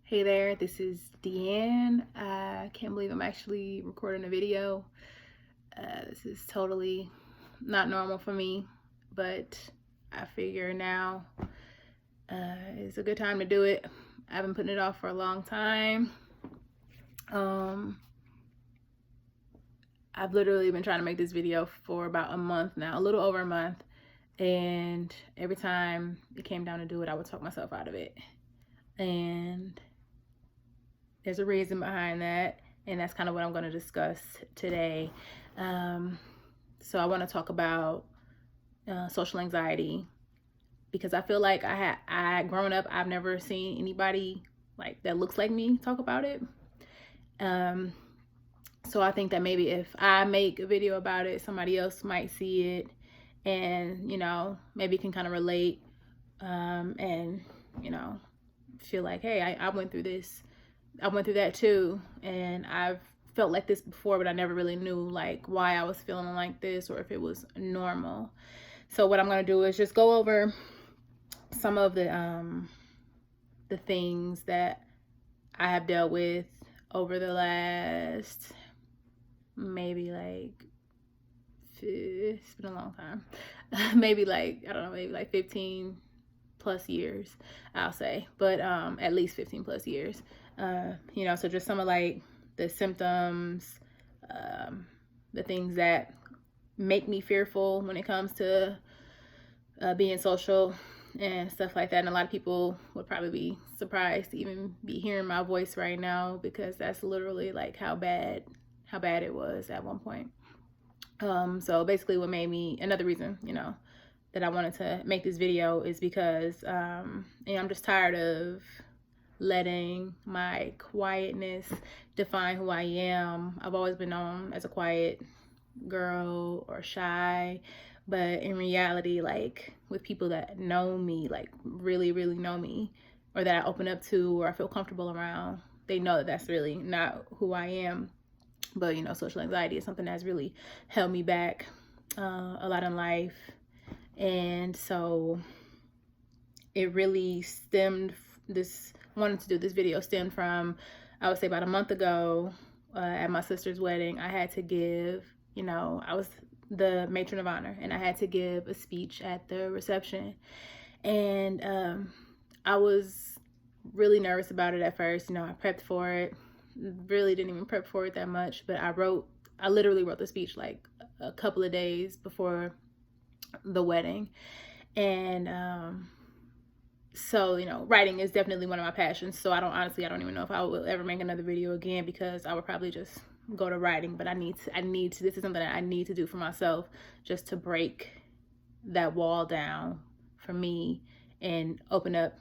Hey there, this is Deanne. I can't believe I'm actually recording a video. This is totally not normal for me, but I figure now is a good time to do it. I've been putting it off for a long time. I've literally been trying to make this video for about a month now, a little over a month, and every time it came down to do it, I would talk myself out of it. And there's a reason behind that, and that's kind of what I'm going to discuss today. So I want to talk about social anxiety, because I feel like growing up, I've never seen anybody like that looks like me talk about it. So I think that maybe if I make a video about it, somebody else might see it and, maybe can kind of relate, and, feel like, hey, I went through this. I went through that too, and I've felt like this before, but I never really knew like why I was feeling like this or if it was normal. So what I'm gonna do is just go over some of the things that I have dealt with over the last maybe it's been a long time, maybe I don't know, maybe 15 plus years, I'll say, but at least 15 plus years. So just some of the symptoms, the things that make me fearful when it comes to being social and stuff like that. And a lot of people would probably be surprised to even be hearing my voice right now, because that's literally how bad it was at one point. So basically what made me, another reason, that I wanted to make this video is because I'm just tired of letting my quietness define who I am. I've always been known as a quiet girl or shy, but in reality, with people that know me, really, really know me, or that I open up to or I feel comfortable around, they know that that's really not who I am. But social anxiety is something that's really held me back a lot in life. And so it really wanted to do this video stemmed from, I would say about a month ago, at my sister's wedding. I had to give, I was the matron of honor, and I had to give a speech at the reception. And I was really nervous about it at first. I prepped for it. Really didn't even prep for it that much, but I literally wrote the speech a couple of days before the wedding. And so writing is definitely one of my passions. So I don't even know if I will ever make another video again, because I would probably just go to writing. But I need to this is something that I need to do for myself, just to break that wall down for me and open up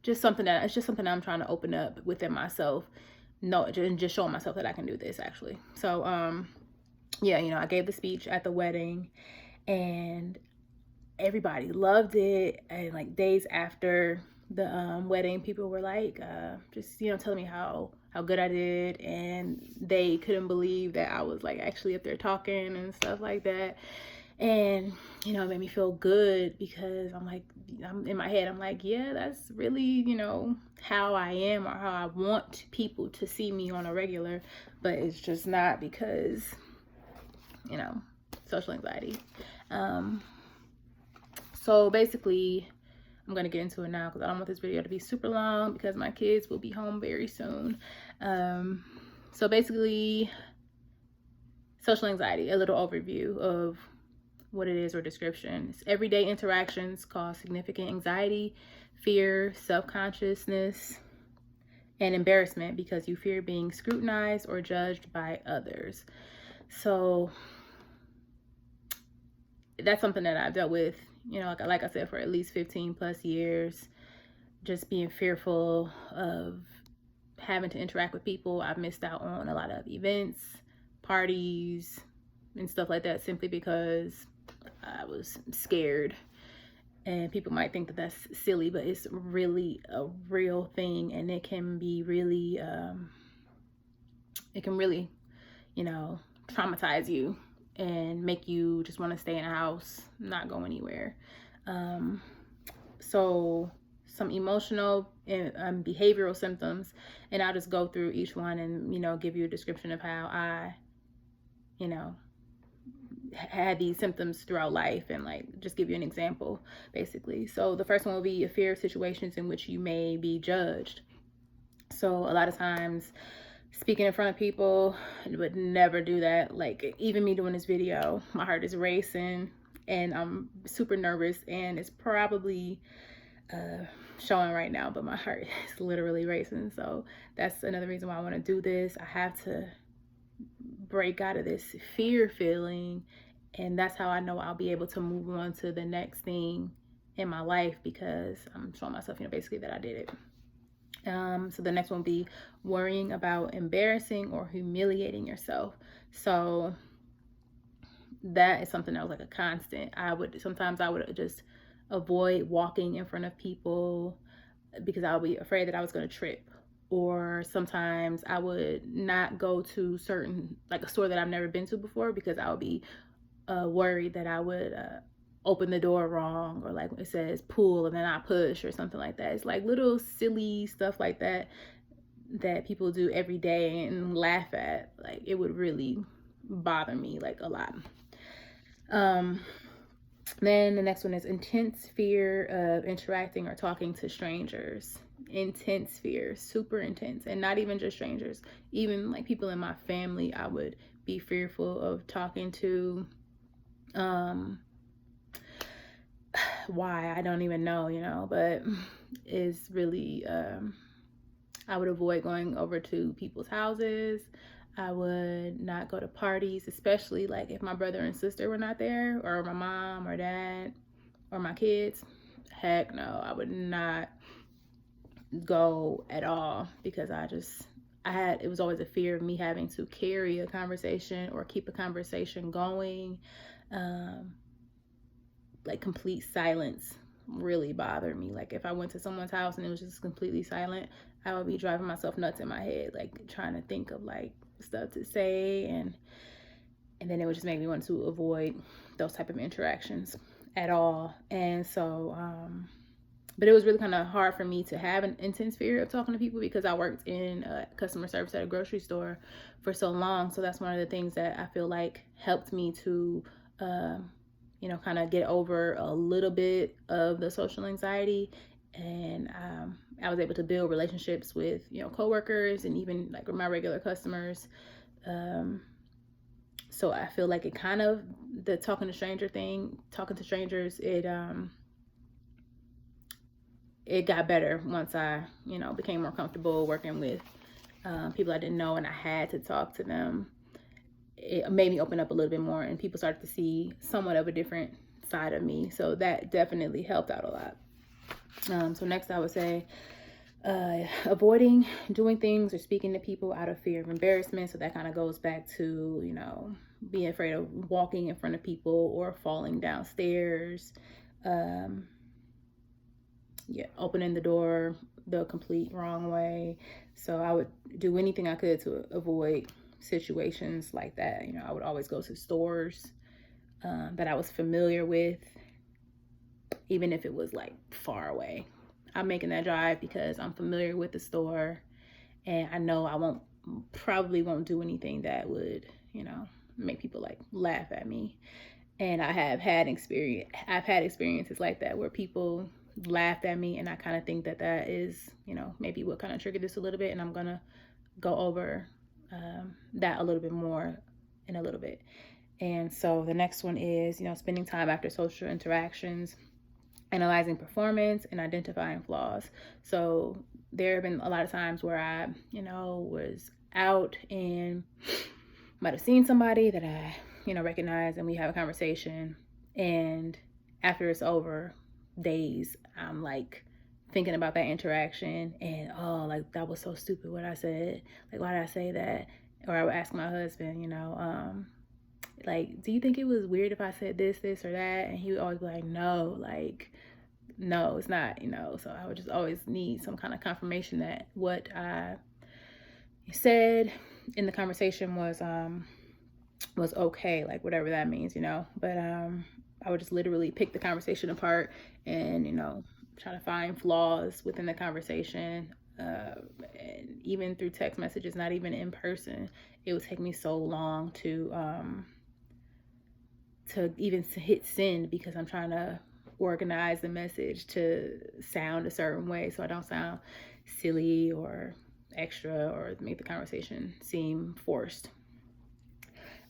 it's just something I'm trying to open up within myself, and just showing myself that I can do this, actually. So I gave the speech at the wedding, and everybody loved it. And days after the wedding, people were just telling me how good I did, and they couldn't believe that I was actually up there talking and stuff like that. And it made me feel good, because I'm in my head, I'm yeah, that's really how I am, or how I want people to see me on a regular. But it's just not, because social anxiety. So basically, I'm going to get into it now, because I don't want this video to be super long, because my kids will be home very soon. So basically, social anxiety, a little overview of what it is, or description. It's everyday interactions cause significant anxiety, fear, self-consciousness, and embarrassment, because you fear being scrutinized or judged by others. So that's something that I've dealt with, like I said, for at least 15 plus years, just being fearful of having to interact with people. I've missed out on a lot of events, parties, and stuff like that, simply because I was scared. And people might think that that's silly, but it's really a real thing, and it can be really, traumatize you and make you just want to stay in a house, not go anywhere. So some emotional and behavioral symptoms, and I'll just go through each one and, you know, give you a description of how I, you know, had these symptoms throughout life, and like just give you an example basically. So the first one will be a fear of situations in which you may be judged. So a lot of times speaking in front of people, I would never do that. Like even me doing this video, my heart is racing and I'm super nervous, and it's probably showing right now, but my heart is literally racing. So that's another reason why I want to do this. I have to break out of this fear feeling, and that's how I know I'll be able to move on to the next thing in my life, because I'm showing myself, you know, basically that I did it. So the next one will be worrying about embarrassing or humiliating yourself. So that is something that was like a constant. Sometimes I would just avoid walking in front of people because I would be afraid that I was going to trip. Or sometimes I would not go to like a store that I've never been to before, because I would be worried that I would open the door wrong, or like it says pull and then I push or something like that. It's like little silly stuff like that that people do every day and laugh at. Like it would really bother me like a lot. Then the next one is intense fear of interacting or talking to strangers. Intense fear, super intense, and not even just strangers, even like people in my family I would be fearful of talking to. Why, I don't even know, you know, but it's really I would avoid going over to people's houses. I would not go to parties, especially like if my brother and sister were not there, or my mom or dad or my kids. Heck no, I would not go at all, because it was always a fear of me having to carry a conversation or keep a conversation going. Like complete silence really bothered me. Like if I went to someone's house and it was just completely silent, I would be driving myself nuts in my head, like trying to think of like stuff to say, and then it would just make me want to avoid those type of interactions at all. And so but it was really kind of hard for me to have an intense fear of talking to people, because I worked in customer service at a grocery store for so long. So that's one of the things that I feel like helped me to you know, kind of get over a little bit of the social anxiety. And I was able to build relationships with, you know, coworkers and even like with my regular customers. So I feel like the talking to strangers, it got better once I, you know, became more comfortable working with people I didn't know and I had to talk to them. It made me open up a little bit more, and people started to see somewhat of a different side of me. So that definitely helped out a lot. So next I would say avoiding doing things or speaking to people out of fear of embarrassment. So that kind of goes back to, you know, being afraid of walking in front of people or falling downstairs. Opening the door the complete wrong way. So I would do anything I could to avoid situations like that. You know, I would always go to stores that I was familiar with, even if it was like far away. I'm making that drive because I'm familiar with the store, and I know I probably won't do anything that would, you know, make people like laugh at me. And I've had experiences like that where people laughed at me, and I kind of think that is, you know, maybe what kind of triggered this a little bit, and I'm gonna go over that a little bit more in a little bit. And so the next one is, you know, spending time after social interactions, analyzing performance, and identifying flaws. So there have been a lot of times where I, you know, was out and might have seen somebody that I, you know, recognize, and we have a conversation, and after it's over, days, I'm like thinking about that interaction, and oh, like that was so stupid what I said. Like, why did I say that? Or I would ask my husband, you know, like, do you think it was weird if I said this or that? And he would always be like, no, like, no, it's not, you know. So I would just always need some kind of confirmation that what I said in the conversation was okay, like whatever that means, you know. But I would just literally pick the conversation apart and, you know, trying to find flaws within the conversation. And even through text messages, not even in person, it would take me so long to even hit send, because I'm trying to organize the message to sound a certain way so I don't sound silly or extra or make the conversation seem forced.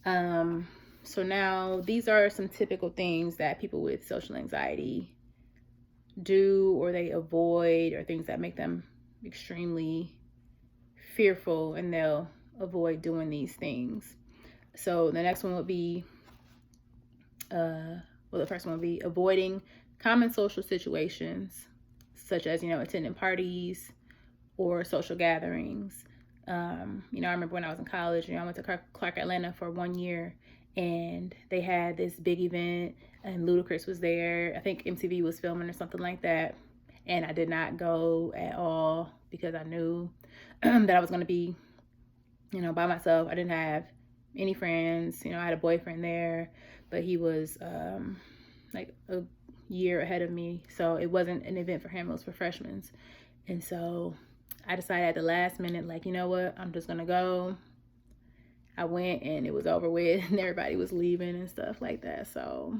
So now these are some typical things that people with social anxiety do or they avoid, or things that make them extremely fearful, and they'll avoid doing these things. So the next one would be the first one would be avoiding common social situations, such as, attending parties or social gatherings. I remember when I was in college, I went to Clark Atlanta for 1 year, and they had this big event, and Ludacris was there. I think MTV was filming or something like that. And I did not go at all because I knew that I was going to be, by myself. I didn't have any friends. I had a boyfriend there, but he was like a year ahead of me. So it wasn't an event for him. It was for freshmen. And so I decided at the last minute, like, you know what, I'm just going to go. I went, and it was over with, and everybody was leaving and stuff like that. So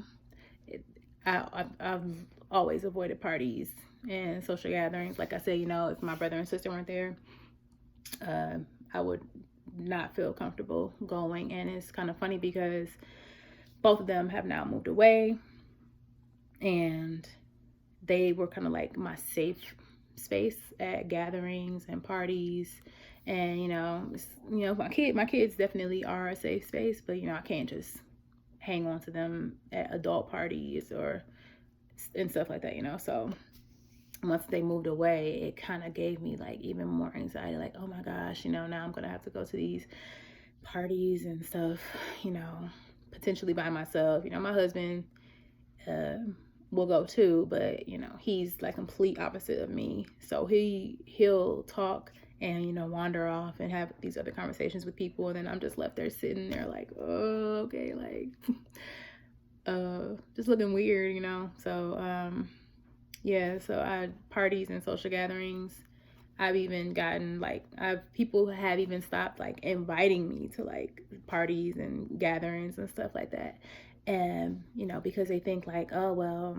I've always avoided parties and social gatherings. Like I said, if my brother and sister weren't there, I would not feel comfortable going. And it's kind of funny because both of them have now moved away, and they were kind of like my safe space at gatherings and parties. And my kids definitely are a safe space, but I can't just hang on to them at adult parties and stuff like that. So once they moved away, it kind of gave me like even more anxiety, like, oh my gosh, now I'm gonna have to go to these parties and stuff, potentially by myself. My husband will go too, but he's like complete opposite of me. So he'll talk and wander off and have these other conversations with people, and then I'm just left there sitting there like, oh, okay, like just looking weird, So so parties and social gatherings, I've even gotten like people have even stopped like inviting me to like parties and gatherings and stuff like that. And because they think like, oh well,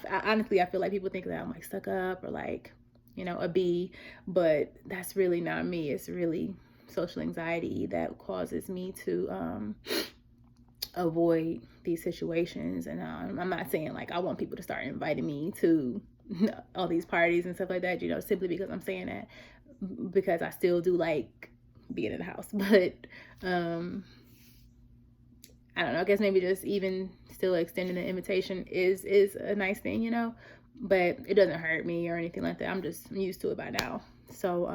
I honestly feel like people think that I'm like stuck up or like a bee, but that's really not me. It's really social anxiety that causes me to avoid these situations. And I'm not saying like I want people to start inviting me to all these parties and stuff like that, simply because I'm saying that because I still do like being in the house. But I don't know, I guess maybe just even still extending the invitation is a nice thing, but it doesn't hurt me or anything like that. I'm used to it by now. So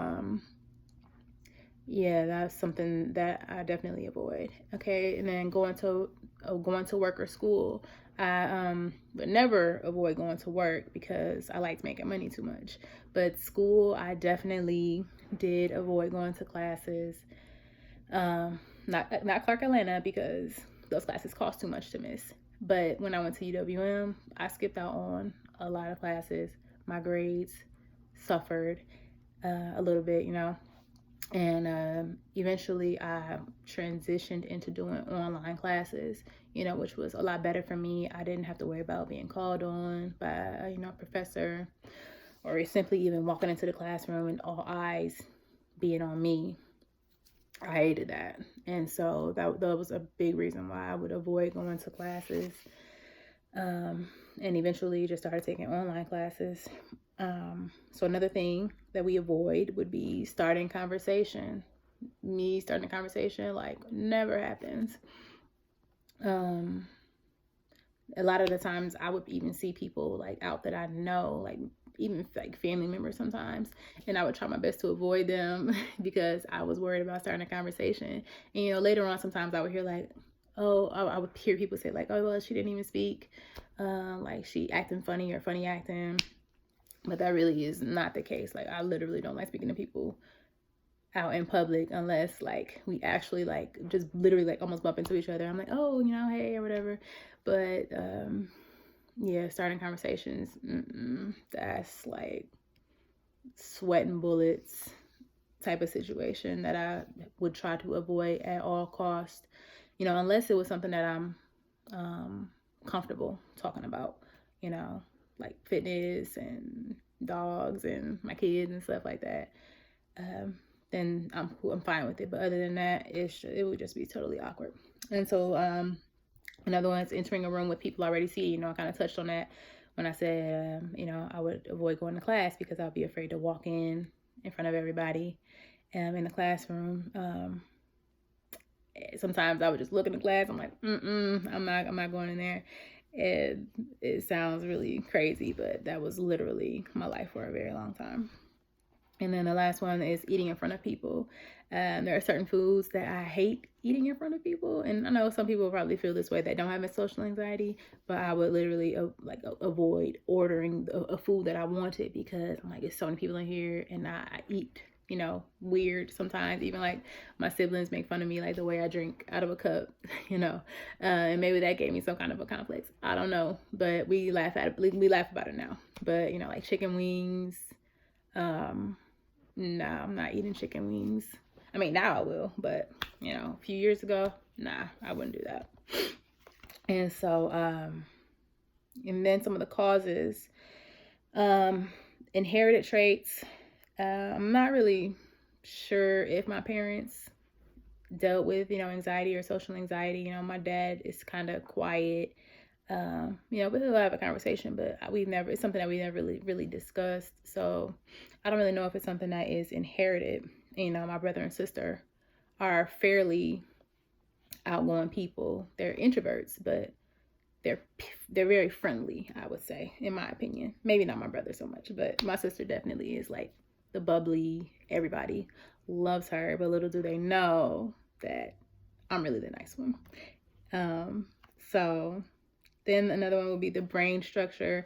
yeah, that's something that I definitely avoid. Okay, and then going to work or school, I would never avoid going to work because I liked making money too much. But school, I definitely did avoid going to classes. Not Clark Atlanta, because those classes cost too much to miss. But when I went to UWM, I skipped out on a lot of classes. My grades suffered a little bit, and eventually I transitioned into doing online classes, which was a lot better for me. I didn't have to worry about being called on by a professor, or simply even walking into the classroom and all eyes being on me. I hated that. And so that was a big reason why I would avoid going to classes, and eventually just started taking online classes. So another thing that we avoid would be starting conversation. Me starting a conversation, like, never happens. A lot of the times I would even see people like out that I know, like even like family members sometimes, and I would try my best to avoid them because I was worried about starting a conversation. And later on, sometimes I would hear like, oh, I would hear people say like, oh well, she didn't even speak, like she acting funny or funny acting. But that really is not the case. Like, I literally don't like speaking to people out in public unless like we actually like just literally like almost bump into each other. I'm like, oh, hey, or whatever. But yeah, starting conversations, that's like sweating bullets type of situation that I would try to avoid at all costs, unless it was something that I'm comfortable talking about, like fitness and dogs and my kids and stuff like that. Then I'm fine with it. But other than that, it would just be totally awkward. And so another one is entering a room with people I already see. I kind of touched on that when I said, I would avoid going to class because I'd be afraid to walk in front of everybody in the classroom. Sometimes I would just look in the class. I'm like, I'm not going in there. It sounds really crazy, but that was literally my life for a very long time. And then the last one is eating in front of people. There are certain foods that I hate eating in front of people, and I know some people probably feel this way that don't have social anxiety, but I would literally avoid ordering a food that I wanted because I'm like, there's so many people in here, and I eat weird sometimes. Even like my siblings make fun of me, like the way I drink out of a cup, and maybe that gave me some kind of a complex. I don't know, but we laugh about it now. But like chicken wings, no, I'm not eating chicken wings. I mean, now I will, but a few years ago, nah, I wouldn't do that. And so, and then some of the causes, inherited traits. I'm not really sure if my parents dealt with, anxiety or social anxiety. My dad is kind of quiet, but he'll have a conversation, but it's something that we never really discussed. So I don't really know if it's something that is inherited. My brother and sister are fairly outgoing people. They're introverts, but they're very friendly, I would say, in my opinion. Maybe not my brother so much, but my sister definitely is like the bubbly, everybody loves her, but little do they know that I'm really the nice one. So then another one would be the brain structure.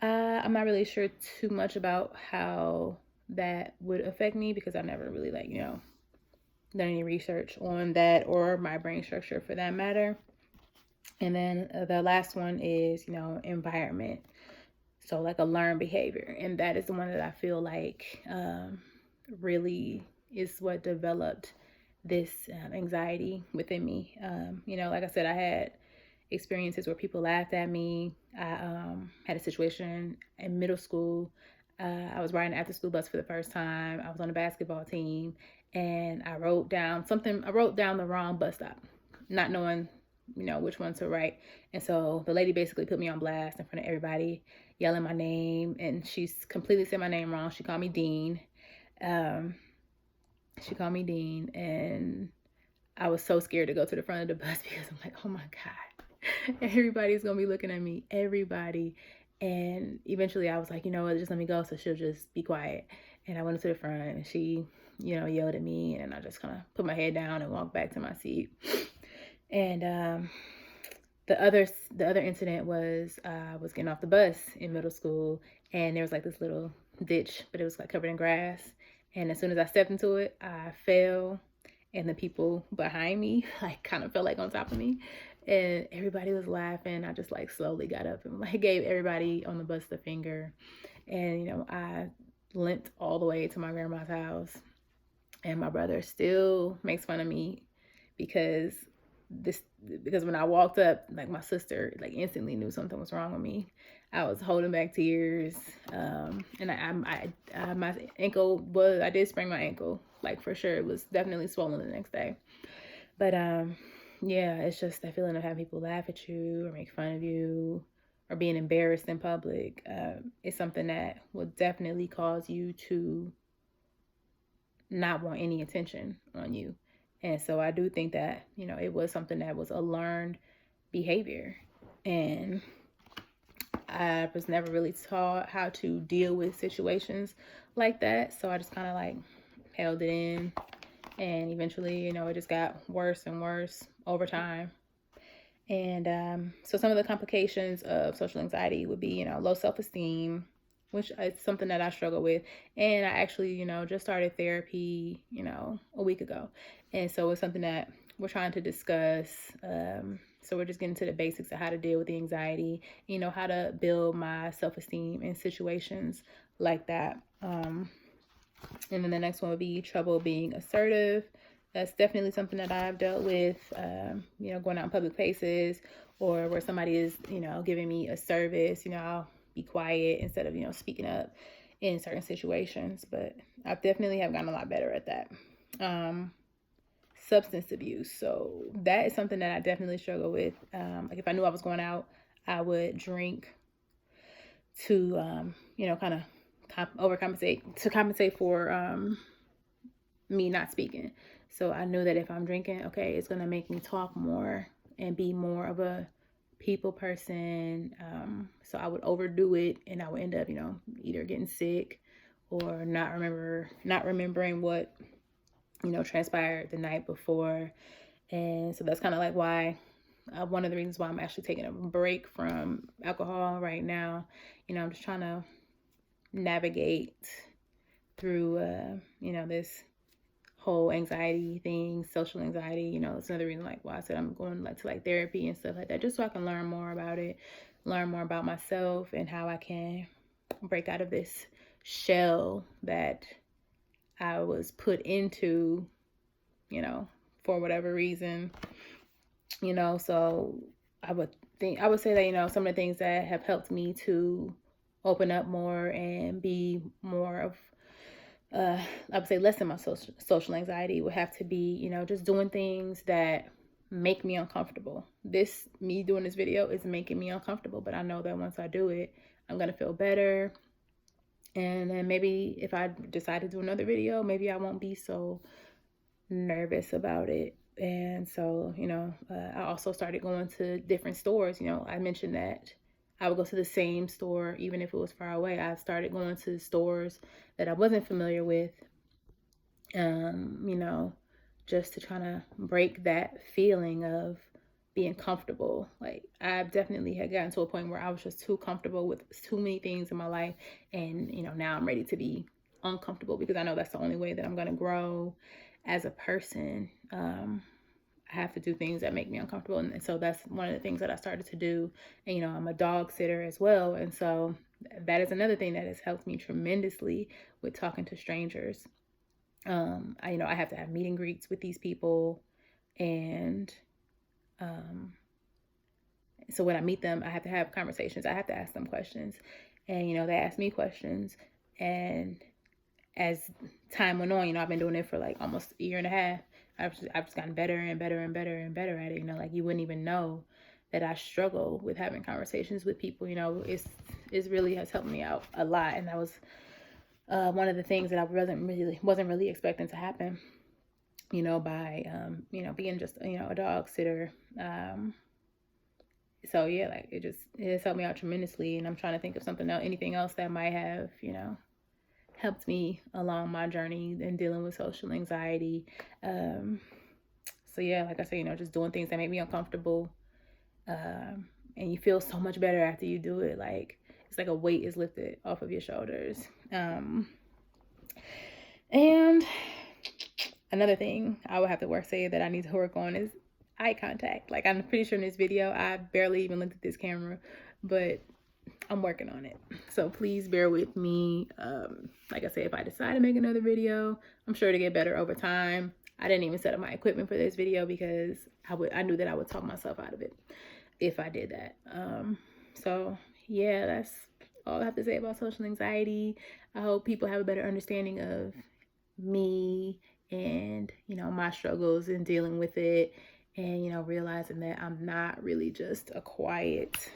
I'm not really sure too much about how that would affect me because I never really done any research on that or my brain structure for that matter. And then the last one is, environment. So like a learned behavior. And that is the one that I feel like really is what developed this anxiety within me. Like I said, I had experiences where people laughed at me. I had a situation in middle school. I was riding an after school bus for the first time. I was on a basketball team and I wrote down the wrong bus stop, not knowing, which one to write. And so the lady basically put me on blast in front of everybody, yelling my name. And she's completely said my name wrong. She called me Dean. And I was so scared to go to the front of the bus because I'm like, oh my God, everybody's going to be looking at me, everybody. And eventually I was like, just let me go. So she'll just be quiet. And I went to the front and she, yelled at me, and I just kind of put my head down and walked back to my seat. And the other incident was I was getting off the bus in middle school, and there was like this little ditch, but it was like covered in grass. And as soon as I stepped into it, I fell, and the people behind me like kind of felt like on top of me, and everybody was laughing. I just like slowly got up and like gave everybody on the bus the finger, and I limped all the way to my grandma's house, and my brother still makes fun of me because when I walked up, like my sister like instantly knew something was wrong with me. I was holding back tears, and my ankle I did sprain my ankle, like for sure. It was definitely swollen the next day. But yeah, it's just that feeling of having people laugh at you or make fun of you or being embarrassed in public. It's something that will definitely cause you to not want any attention on you. And so I do think that, it was something that was a learned behavior. And I was never really taught how to deal with situations like that. So I just kind of like held it in. And eventually, it just got worse and worse over time. And so some of the complications of social anxiety would be, low self-esteem, which is something that I struggle with. And I actually, just started therapy, a week ago. And so it's something that we're trying to discuss. So we're just getting to the basics of how to deal with the anxiety, you know, how to build my self-esteem in situations like that. And then the next one would be trouble being assertive. That's definitely something that I've dealt with, you know, going out in public places or where somebody is, you know, giving me a service, you know, I'll be quiet instead of, you know, speaking up in certain situations. But I definitely have gotten a lot better at that. Substance abuse. So that is something that I definitely struggle with. Like if I knew I was going out, I would drink to, you know, kind of overcompensate, to compensate for me not speaking. So I knew that if I'm drinking, okay, it's going to make me talk more and be more of a people person. So I would overdo it and I would end up, you know, either getting sick or not remembering what, you know, transpired the night before. And so that's kind of like why, one of the reasons why I'm actually taking a break from alcohol right now. You know, I'm just trying to navigate through, you know, this whole anxiety thing, social anxiety. You know, it's another reason like why I said I'm going like to like therapy and stuff like that, just so I can learn more about it, learn more about myself and how I can break out of this shell that I was put into, you know, for whatever reason, you know. So I would say that, you know, some of the things that have helped me to open up more and be more of, I would say less than my social anxiety would have to be, you know, just doing things that make me uncomfortable. Me doing this video is making me uncomfortable, but I know that once I do it, I'm going to feel better. And then maybe if I decide to do another video, maybe I won't be so nervous about it. And so, you know, I also started going to different stores. You know, I mentioned that I would go to the same store even if it was far away. I started going to stores that I wasn't familiar with, you know, just to try to break that feeling of being comfortable. Like I definitely had gotten to a point where I was just too comfortable with too many things in my life. And, you know, now I'm ready to be uncomfortable because I know that's the only way that I'm going to grow as a person. I have to do things that make me uncomfortable. And so that's one of the things that I started to do. And, you know, I'm a dog sitter as well. And so that is another thing that has helped me tremendously with talking to strangers. You know, I have to have meet and greets with these people. And so when I meet them, I have to have conversations. I have to ask them questions. And, you know, they ask me questions. And as time went on, you know, I've been doing it for like almost a year and a half. I've just gotten better and better and better and better at it. You know, like you wouldn't even know that I struggle with having conversations with people. You know, it's really has helped me out a lot. And that was one of the things that I wasn't really expecting to happen. You know, by you know, being just, you know, a dog sitter. So yeah, like it has helped me out tremendously. And I'm trying to think of anything else that might have, you know, helped me along my journey in dealing with social anxiety. So yeah, like I said, you know, just doing things that make me uncomfortable. And you feel so much better after you do it. Like it's like a weight is lifted off of your shoulders. And another thing I would have to say that I need to work on is eye contact. Like I'm pretty sure in this video, I barely even looked at this camera, but I'm working on it. So please bear with me. Like I said, if I decide to make another video, I'm sure to get better over time. I didn't even set up my equipment for this video because I knew that I would talk myself out of it if I did that. So yeah, that's all I have to say about social anxiety. I hope people have a better understanding of me and, you know, my struggles in dealing with it, and, you know, realizing that I'm not really just a quiet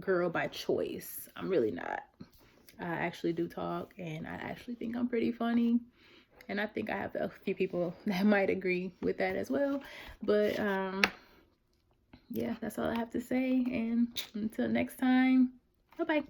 girl by choice. I'm really not. I actually do talk, and I actually think I'm pretty funny, and I think I have a few people that might agree with that as well. But yeah, that's all I have to say, and until next time, bye-bye.